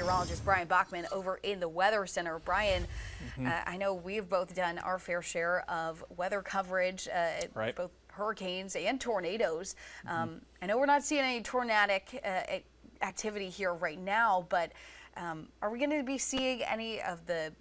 meteorologist Bryan Bachman over in the Weather Center. Bryan, I know we've both done our fair share of weather coverage, Right. both hurricanes and tornadoes. I know we're not seeing any tornadic activity here right now, but are we going to be seeing any of the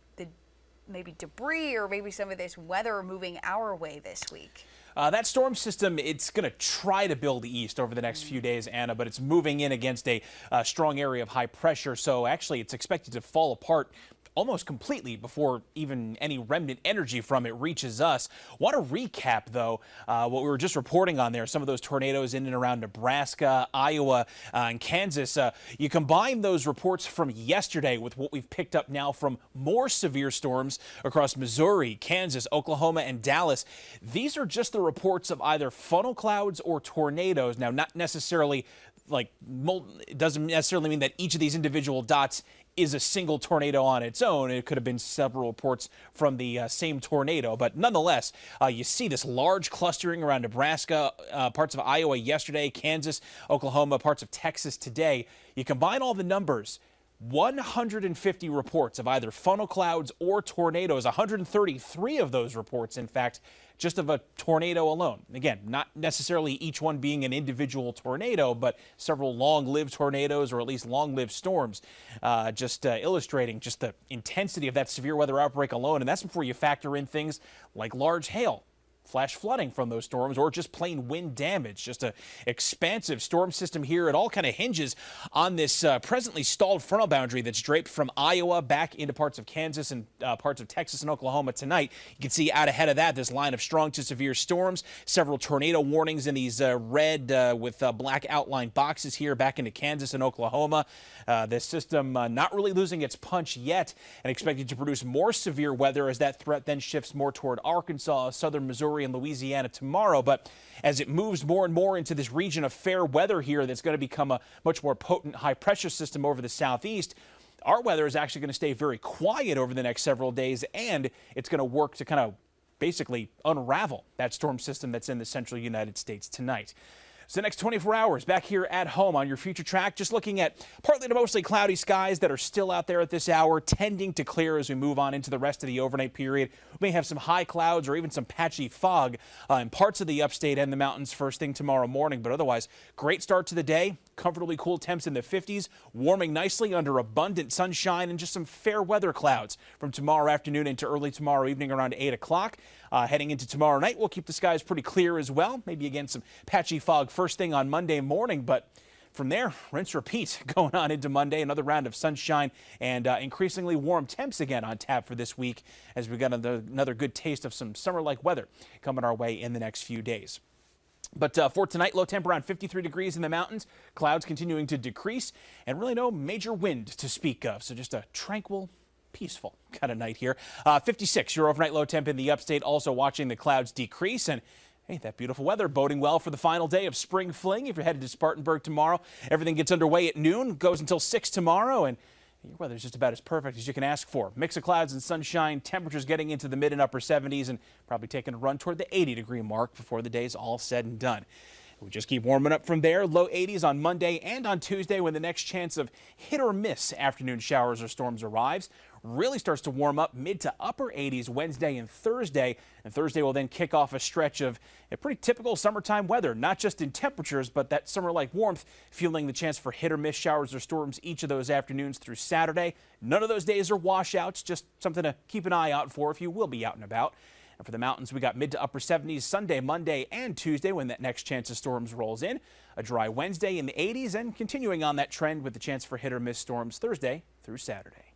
maybe debris or maybe some of this weather moving our way this week? That storm system, it's going to try to build east over the next few days, Anna, but it's moving in against a strong area of high pressure. So actually, it's expected to fall apart almost completely before even any remnant energy from it reaches us. Want to recap, though, what we were just reporting on there, some of those tornadoes in and around Nebraska, Iowa, and Kansas. You combine those reports from yesterday with what we've picked up now from more severe storms across Missouri, Kansas, Oklahoma, and Dallas. These are just the reports of either funnel clouds or tornadoes. Now, not necessarily it doesn't necessarily mean that each of these individual dots is a single tornado on its own. It could have been several reports from the same tornado, but nonetheless, you see this large clustering around Nebraska, parts of Iowa yesterday, Kansas, Oklahoma, parts of Texas today. You combine all the numbers, 150 reports of either funnel clouds or tornadoes, 133 of those reports, in fact, just of a tornado alone. Again, not necessarily each one being an individual tornado, but several long-lived tornadoes or at least long-lived storms, just illustrating just the intensity of that severe weather outbreak alone. And that's before you factor in things like large hail, flash flooding from those storms, or just plain wind damage. Just an expansive storm system here. It all kind of hinges on this presently stalled frontal boundary that's draped from Iowa back into parts of Kansas and parts of Texas and Oklahoma tonight. You can see out ahead of that this line of strong to severe storms, several tornado warnings in these red with black outline boxes here back into Kansas and Oklahoma. This system not really losing its punch yet and expected to produce more severe weather as that threat then shifts more toward Arkansas, southern Missouri, and Louisiana tomorrow. But as it moves more and more into this region of fair weather here that's going to become a much more potent high pressure system over the southeast, our weather is actually going to stay very quiet over the next several days, and it's going to work to kind of basically unravel that storm system that's in the central United States tonight. So the next 24 hours back here at home on your future track, just looking at partly to mostly cloudy skies that are still out there at this hour, tending to clear as we move on into the rest of the overnight period. We may have some high clouds or even some patchy fog in parts of the upstate and the mountains first thing tomorrow morning, but otherwise, great start to the day. Comfortably cool temps in the 50s, warming nicely under abundant sunshine and just some fair weather clouds from tomorrow afternoon into early tomorrow evening around 8 o'clock. Heading into tomorrow night, we'll keep the skies pretty clear as well. Maybe again some patchy fog first thing on Monday morning, but from there, rinse repeat going on into Monday. Another round of sunshine and increasingly warm temps again on tap for this week as we got another good taste of some summer-like weather coming our way in the next few days. But for tonight, low temp around 53 degrees in the mountains, clouds continuing to decrease, and really no major wind to speak of. So just a tranquil, peaceful kind of night here. 56, your overnight low temp in the upstate, also watching the clouds decrease. And hey, that beautiful weather boding well for the final day of spring fling. If you're headed to Spartanburg tomorrow, everything gets underway at noon, goes until 6 tomorrow, and your weather is just about as perfect as you can ask for. Mix of clouds and sunshine, temperatures getting into the mid and upper 70s and probably taking a run toward the 80-degree mark before the day's all said and done. We just keep warming up from there. Low 80s on Monday and on Tuesday when the next chance of hit or miss afternoon showers or storms arrives. Really starts to warm up mid to upper 80s Wednesday and Thursday. And Thursday will then kick off a stretch of a pretty typical summertime weather, not just in temperatures, but that summer-like warmth, fueling the chance for hit or miss showers or storms each of those afternoons through Saturday. None of those days are washouts, just something to keep an eye out for if you will be out and about. And for the mountains, we got mid to upper 70s Sunday, Monday, and Tuesday when that next chance of storms rolls in. A dry Wednesday in the 80s and continuing on that trend with the chance for hit or miss storms Thursday through Saturday.